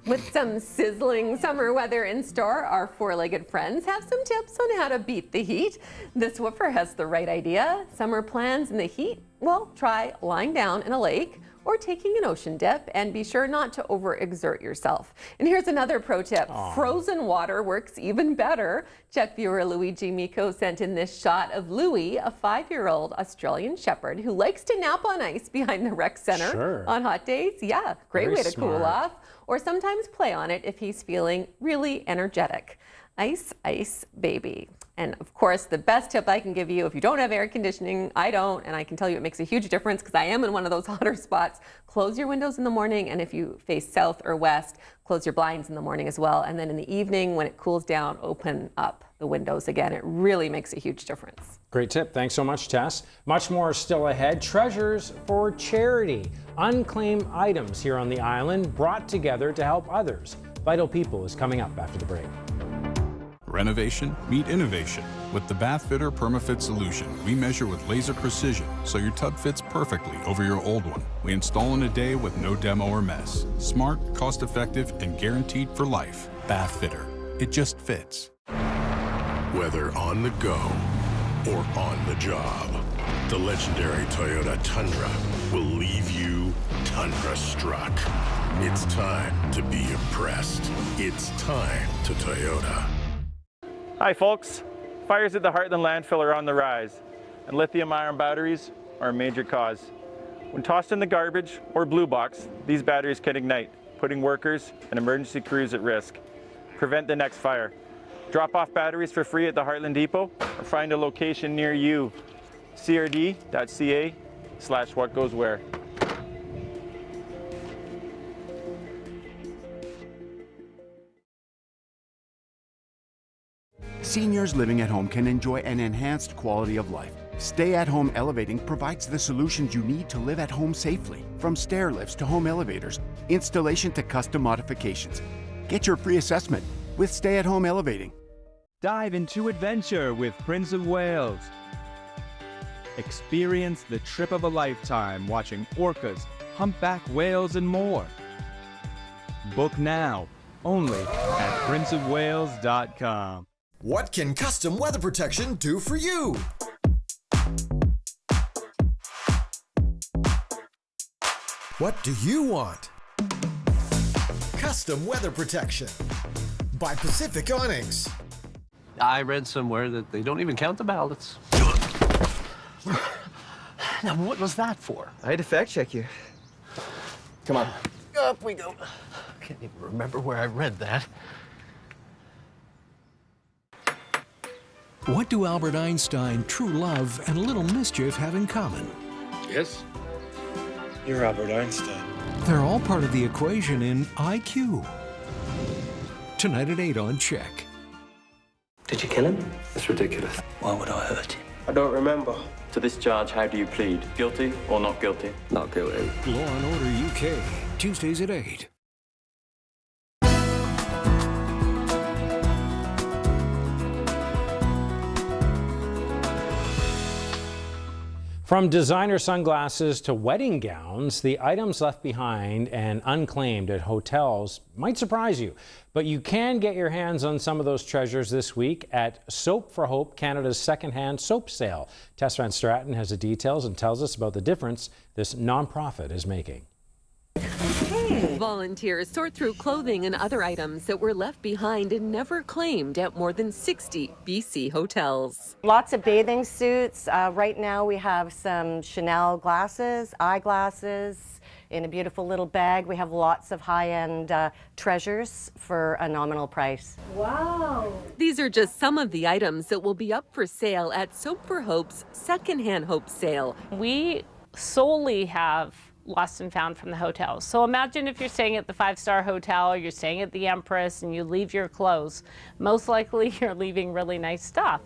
With some sizzling summer weather in store, our four-legged friends have some tips on how to beat the heat. This woofer has the right idea. Summer plans in the heat? Well, try lying down in a lake or taking an ocean dip, and be sure not to overexert yourself. And here's another pro tip. Frozen water works even better. CHEK viewer Luigi Miko sent in this shot of Louie, a 5-year-old Australian Shepherd who likes to nap on ice behind the rec center on hot days. Yeah, great way to cool off. Or sometimes play on it if he's feeling really energetic. Ice, ice, baby. And of course, the best tip I can give you, if you don't have air conditioning, I don't, and I can tell you it makes a huge difference because I am in one of those hotter spots. Close your windows in the morning, and if you face south or west, close your blinds in the morning as well. And then in the evening, when it cools down, open up the windows again. It really makes a huge difference. Great tip. Thanks so much, Tess. Much more still ahead. Treasures for charity. Unclaimed items here on the island brought together to help others. Vital People is coming up after the break. Renovation, meet innovation. With the Bathfitter PermaFit solution, we measure with laser precision so your tub fits perfectly over your old one. We install in a day with no demo or mess. Smart, cost-effective, and guaranteed for life. Bathfitter. It just fits. Whether on the go or on the job, the legendary Toyota Tundra will leave you tundra-struck. It's time to be impressed. It's time to Toyota. Hi folks, fires at the Heartland landfill are on the rise, and lithium-ion batteries are a major cause. When tossed in the garbage or blue box, these batteries can ignite, putting workers and emergency crews at risk. Prevent the next fire. Drop off batteries for free at the Heartland Depot or find a location near you. crd.ca/whatgoeswhere. Seniors living at home can enjoy an enhanced quality of life. Stay-at-home elevating provides the solutions you need to live at home safely. From stair lifts to home elevators, installation to custom modifications. Get your free assessment with Stay-at-Home Elevating. Dive into adventure with Prince of Wales. Experience the trip of a lifetime watching orcas, humpback whales, and more. Book now, only at princeofwales.com. What can custom weather protection do for you? What do you want? Custom weather protection by Pacific Awnings. I read somewhere that they don't even count the ballots. Now, what was that for? I had to fact check you. Come on. Up we go. I can't even remember where I read that. What do Albert Einstein, true love, and a little mischief have in common? Yes? You're Albert Einstein. They're all part of the equation in IQ. Tonight at 8 on CHEK. Did you kill him? It's ridiculous. Why would I hurt you? I don't remember. To this charge, how do you plead? Guilty or not guilty? Not guilty. Law and Order UK, Tuesdays at 8. From designer sunglasses to wedding gowns, the items left behind and unclaimed at hotels might surprise you. But you can get your hands on some of those treasures this week at Soap for Hope, Canada's secondhand soap sale. Tess Van Straten has the details and tells us about the difference this nonprofit is making. Volunteers sort through clothing and other items that were left behind and never claimed at more than 60 BC hotels. Lots of bathing suits. Right now we have some Chanel glasses, eyeglasses in a beautiful little bag. We have lots of high-end treasures for a nominal price. Wow! These are just some of the items that will be up for sale at Soap for Hope's secondhand Hope sale. We solely have lost and found from the hotels. So imagine if you're staying at the 5-star hotel or you're staying at the Empress and you leave your clothes. Most likely you're leaving really nice stuff.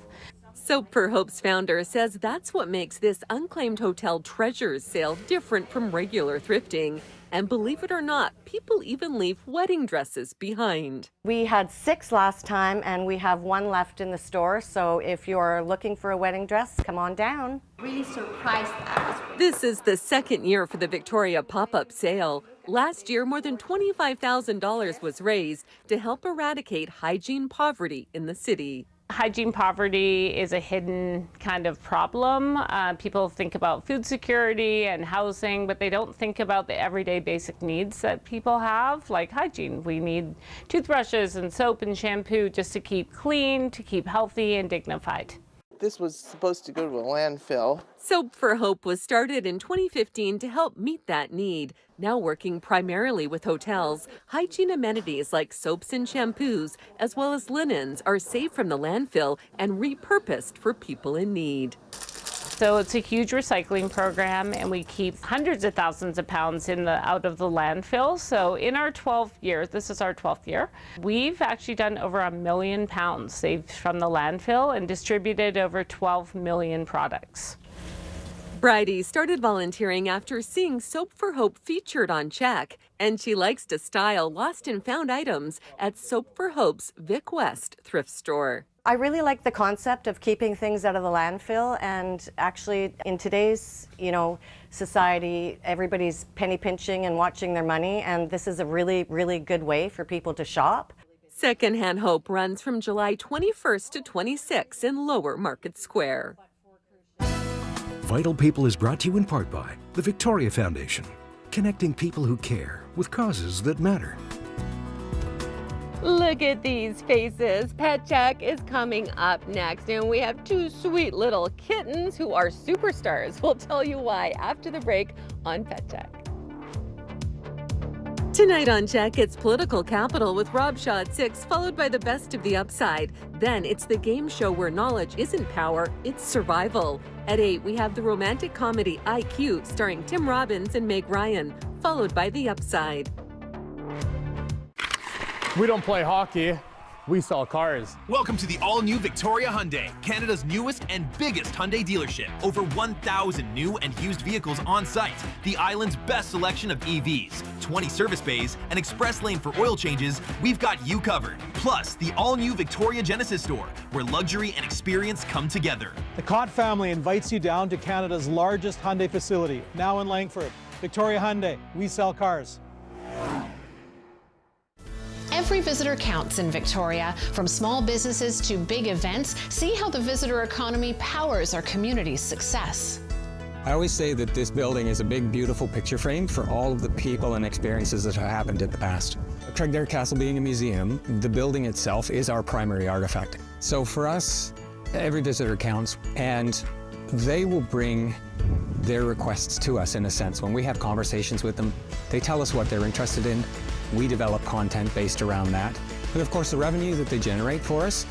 Soap for Hope's founder says that's what makes this unclaimed hotel treasures sale different from regular thrifting. And believe it or not, people even leave wedding dresses behind. We had 6 last time and we have 1 left in the store. So if you're looking for a wedding dress, come on down. Really surprised us. This is the second year for the Victoria pop-up sale. Last year, more than $25,000 was raised to help eradicate hygiene poverty in the city. Hygiene poverty is a hidden kind of problem. People think about food security and housing, but they don't think about the everyday basic needs that people have, like hygiene. We need toothbrushes and soap and shampoo just to keep clean, to keep healthy and dignified. This was supposed to go to a landfill. Soap for Hope was started in 2015 to help meet that need. Now working primarily with hotels, hygiene amenities like soaps and shampoos, as well as linens, are saved from the landfill and repurposed for people in need. So it's a huge recycling program, and we keep hundreds of thousands of pounds out of the landfill. So in our 12 years, this is our 12th year, we've actually done over 1 million pounds saved from the landfill and distributed over 12 million products. Bridie started volunteering after seeing Soap for Hope featured on CHEK, and she likes to style lost and found items at Soap for Hope's Vic West thrift store. I really like the concept of keeping things out of the landfill, and actually in today's, society, everybody's penny pinching and watching their money, and this is a really, really good way for people to shop. Secondhand Hope runs from July 21st to 26th in Lower Market Square. Vital People is brought to you in part by the Victoria Foundation, connecting people who care with causes that matter. Look at these faces. Pet Check is coming up next, and we have 2 sweet little kittens who are superstars. We'll tell you why after the break on Pet Check. Tonight on CHEK, it's Political Capital with Rob Shaw at 6, followed by the Best of the Upside. Then it's the game show where knowledge isn't power, it's survival. At 8, we have the romantic comedy IQ, starring Tim Robbins and Meg Ryan, followed by The Upside. We don't play hockey, we sell cars. Welcome to the all-new Victoria Hyundai, Canada's newest and biggest Hyundai dealership. Over 1,000 new and used vehicles on site. The island's best selection of EVs, 20 service bays, an express lane for oil changes. We've got you covered. Plus, the all-new Victoria Genesis store, where luxury and experience come together. The Cott family invites you down to Canada's largest Hyundai facility, now in Langford. Victoria Hyundai, we sell cars. Every visitor counts in Victoria, from small businesses to big events. See how the visitor economy powers our community's success. I always say that this building is a big, beautiful picture frame for all of the people and experiences that have happened in the past. Craignair Castle being a museum, the building itself is our primary artifact. So for us, every visitor counts, and they will bring their requests to us in a sense. When we have conversations with them, they tell us what they're interested in. We develop content based around that. And of course, the revenue that they generate for us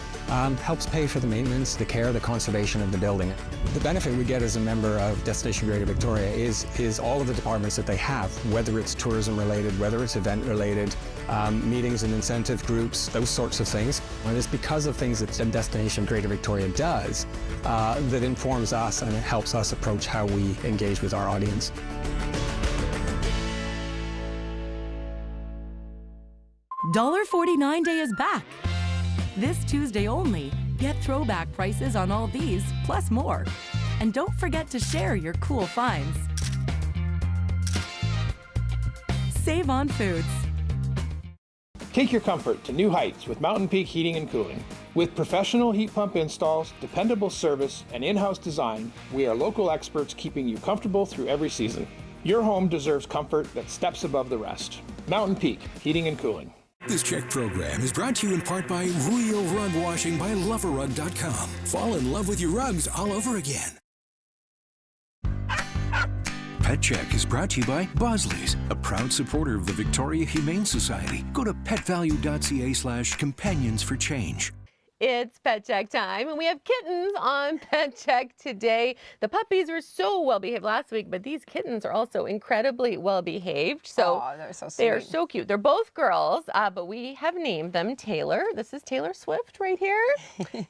helps pay for the maintenance, the care, the conservation of the building. The benefit we get as a member of Destination Greater Victoria is all of the departments that they have, whether it's tourism related, whether it's event related, meetings and incentive groups, those sorts of things. And it's because of things that Destination Greater Victoria does that informs us and it helps us approach how we engage with our audience. $1.49 Day is back. This Tuesday only, get throwback prices on all these, plus more. And don't forget to share your cool finds. Save on foods. Take your comfort to new heights with Mountain Peak Heating and Cooling. With professional heat pump installs, dependable service, and in-house design, we are local experts keeping you comfortable through every season. Your home deserves comfort that steps above the rest. Mountain Peak Heating and Cooling. This CHEK program is brought to you in part by Real Rug Washing by Loverrug.com. Fall in love with your rugs all over again. Pet Check is brought to you by Bosley's, a proud supporter of the Victoria Humane Society. Go to petvalue.ca/companions for change. It's Pet Check time, and we have kittens on Pet Check today. The puppies were so well behaved last week, but these kittens are also incredibly well behaved. So they're so sweet. They're so cute. They're both girls, but we have named them Taylor. This is Taylor Swift right here,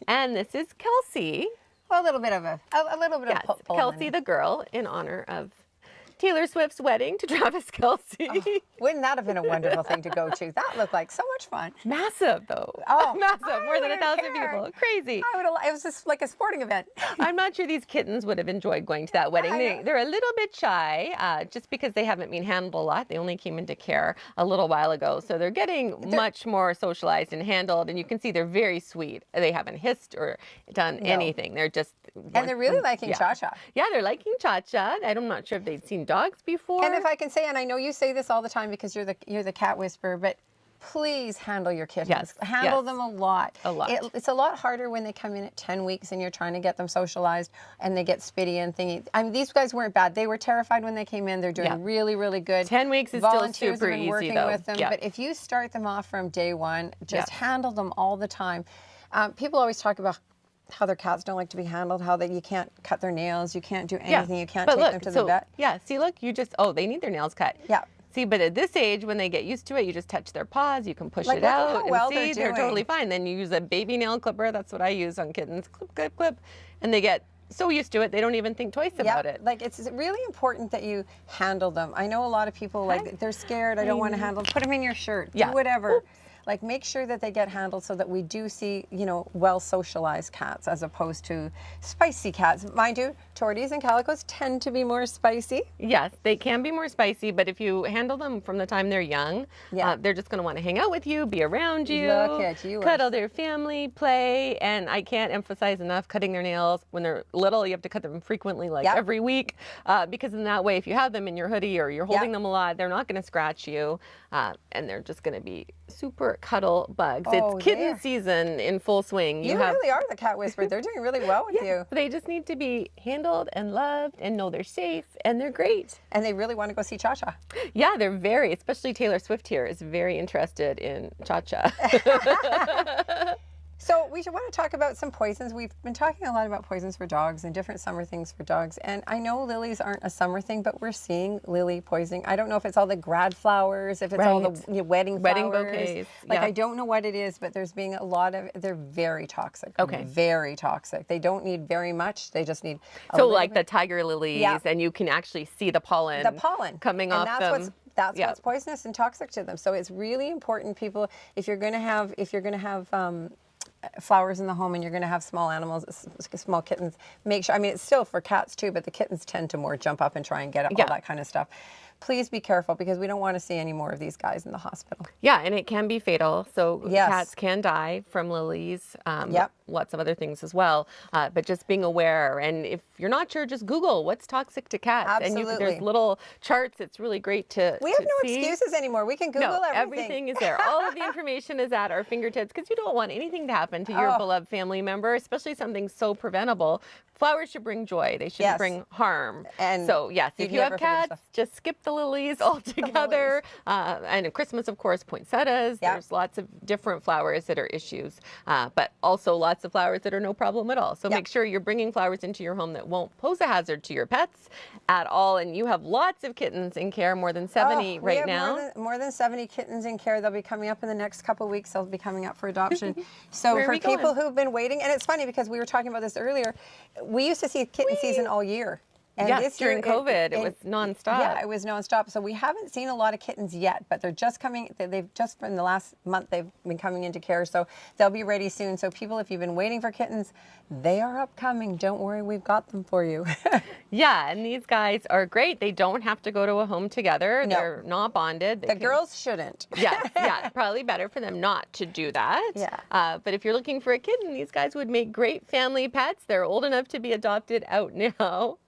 and this is Kelsey. Well, a little bit of yes, Kelsey the girl, in honor of Taylor Swift's wedding to Travis Kelce. Oh, wouldn't that have been a wonderful thing to go to? That looked like so much fun. Massive, though. Oh, massive. More than 1,000 people. Crazy. It was just like a sporting event. I'm not sure these kittens would have enjoyed going to that wedding. They're a little bit shy, just because they haven't been handled a lot. They only came into care a little while ago. So they're getting much more socialized and handled. And you can see they're very sweet. They haven't hissed or done anything. They're just... And they're really liking Cha-Cha. Yeah, they're liking Cha-Cha. I'm not sure if they'd seen dogs before. And if I can say, and I know you say this all the time because you're the cat whisperer, but please handle your kittens. Yes. Handle them a lot. A lot. It's a lot harder when they come in at 10 weeks and you're trying to get them socialized and they get spitty and thingy. I mean, these guys weren't bad. They were terrified when they came in. They're doing really, really good. 10 weeks is Volunteers still super have been easy, working though. with them. But if you start them off from day one, just handle them all the time. People always talk about how their cats don't like to be handled, how you can't cut their nails, you can't do anything, you can't take them to the vet. Yeah, see, look, you just, they need their nails cut. Yeah. See, but at this age, when they get used to it, you just touch their paws, you can push Like, it look at out, how and well see, they're totally fine. Then you use a baby nail clipper, that's what I use on kittens, clip, clip, clip, and they get so used to it, they don't even think twice about it. Like, it's really important that you handle them. I know a lot of people, like, they're scared, I don't want to handle, put them in your shirt, do whatever. Oops. Like, make sure that they get handled so that we do see, well socialized cats as opposed to spicy cats. Mind you, torties and calicos tend to be more spicy. Yes, they can be more spicy, but if you handle them from the time they're young, they're just going to want to hang out with you, be around you, look at you, cuddle their family, play, and I can't emphasize enough cutting their nails. When they're little, you have to cut them frequently, like every week, because in that way, if you have them in your hoodie or you're holding them a lot, they're not going to scratch you, and they're just going to be super cuddle bugs. It's kitten season in full swing. You really are the cat whisperer. They're doing really well with you. They just need to be handled and loved and know they're safe and they're great. And they really want to go see Cha-Cha. Yeah, they're especially Taylor Swift here is very interested in Cha-Cha. So we want to talk about some poisons. We've been talking a lot about poisons for dogs and different summer things for dogs. And I know lilies aren't a summer thing, but we're seeing lily poisoning. I don't know if it's all the grad flowers, if it's all the wedding flowers. Bouquets. Like, I don't know what it is, but there's being a lot of, they're very toxic. Okay. Very toxic. They don't need very much. They just need So like the tiger lilies, and you can actually see the pollen. Coming off them. That's what's poisonous and toxic to them. So it's really important, people, if you're going to have flowers in the home and you're going to have small animals, small kittens, make sure, I mean, it's still for cats too, but the kittens tend to more jump up and try and get all that kind of stuff. Please be careful because we don't want to see any more of these guys in the hospital. Yeah, and it can be fatal. So cats can die from lilies, lots of other things as well. But just being aware, and if you're not sure, just Google what's toxic to cats. Absolutely. And there's little charts. It's really great to We have no see. excuses anymore. We can Google everything. Everything is there. All of the information is at our fingertips because you don't want anything to happen to your beloved family member, especially something so preventable. flowers should bring joy. They shouldn't bring harm. And so yes, if you have cats, just skip the lilies altogether. And at Christmas, of course, poinsettias. There's lots of different flowers that are issues, but also lots of flowers that are no problem at all. So make sure you're bringing flowers into your home that won't pose a hazard to your pets at all. And you have lots of kittens in care, more than 70 right now. More than 70 kittens in care. They'll be coming up in the next couple of weeks. They'll be coming up for adoption. So for people who've been waiting, and it's funny because we were talking about this earlier, we used to see kitten season all year. And yes, during COVID, it was nonstop. Yeah, it was nonstop. So we haven't seen a lot of kittens yet, but they're just coming. They've just, in the last month, they've been coming into care. So they'll be ready soon. So people, if you've been waiting for kittens, they are upcoming. Don't worry, we've got them for you. Yeah, and these guys are great. They don't have to go to a home together. No. They're not bonded. The girls shouldn't. Yeah, probably better for them not to do that. Yeah. But if you're looking for a kitten, these guys would make great family pets. They're old enough to be adopted out now.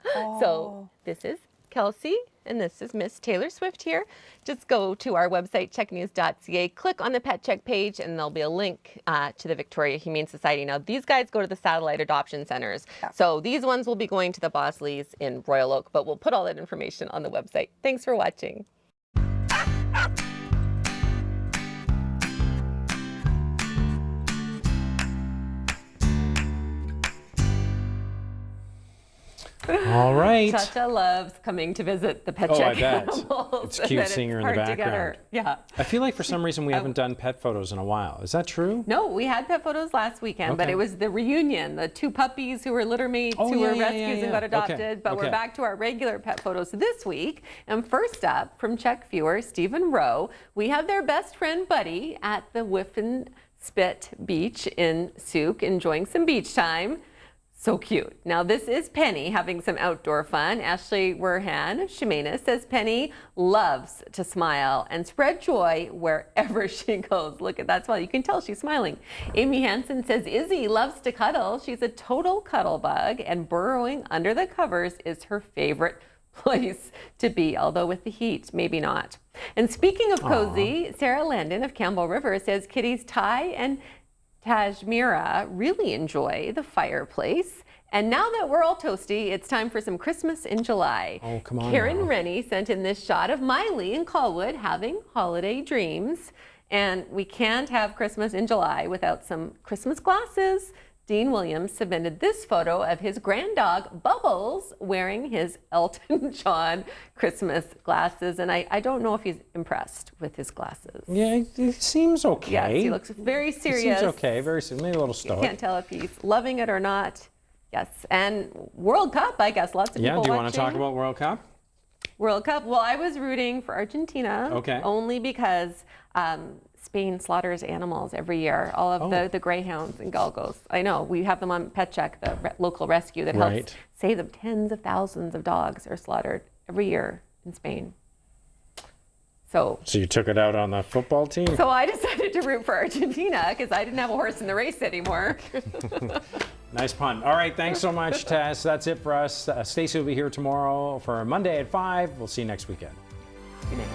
So this is Kelsey, and this is Miss Taylor Swift here. Just go to our website, cheknews.ca, click on the Pet Check page, and there'll be a link to the Victoria Humane Society. Now, these guys go to the satellite adoption centers. So these ones will be going to the Bosley's in Royal Oak, but we'll put all that information on the website. Thanks for watching. All right. Chacha loves coming to visit the Pet Oh, Check I bet. animals. It's cute seeing her in the background. Yeah. I feel like for some reason we haven't done pet photos in a while. Is that true? No, we had pet photos last weekend, but it was the reunion, the 2 puppies who were litter mates who were rescues and got adopted. But we're back to our regular pet photos this week. And first up, from CHEK viewer Stephen Rowe, we have their best friend Buddy at the Whiffin Spit Beach in Souk enjoying some beach time. So cute. Now this is Penny having some outdoor fun. Ashley Werhan Shimena says Penny loves to smile and spread joy wherever she goes. Look at that smile. You can tell she's smiling. Amy Hansen says Izzy loves to cuddle. She's a total cuddle bug, and burrowing under the covers is her favorite place to be, although with the heat, maybe not. And speaking of cozy, Sarah Landon of Campbell River says kitties Ty and Tajmira really enjoy the fireplace. And now that we're all toasty, it's time for some Christmas in July. Oh, come on. Karen Rennie sent in this shot of Miley in Colwood having holiday dreams. And we can't have Christmas in July without some Christmas glasses. Dean Williams submitted this photo of his grand dog, Bubbles, wearing his Elton John Christmas glasses. And I don't know if he's impressed with his glasses. Yeah, he seems okay. Yes, he looks very serious. He seems okay, very serious, maybe a little stoic. You can't tell if he's loving it or not. Yes, and World Cup, I guess lots of people watching. Yeah, do you want to talk about World Cup? World Cup, well, I was rooting for Argentina. Only because Spain slaughters animals every year, all of the greyhounds and galgos. I know, we have them on Pet Check, the local rescue that helps save them. Tens of thousands of dogs are slaughtered every year in Spain. So you took it out on the football team? So I decided to root for Argentina because I didn't have a horse in the race anymore. Nice pun. All right, thanks so much, Tess. That's it for us. Stacey will be here tomorrow for Monday at 5. We'll see you next weekend. Good night.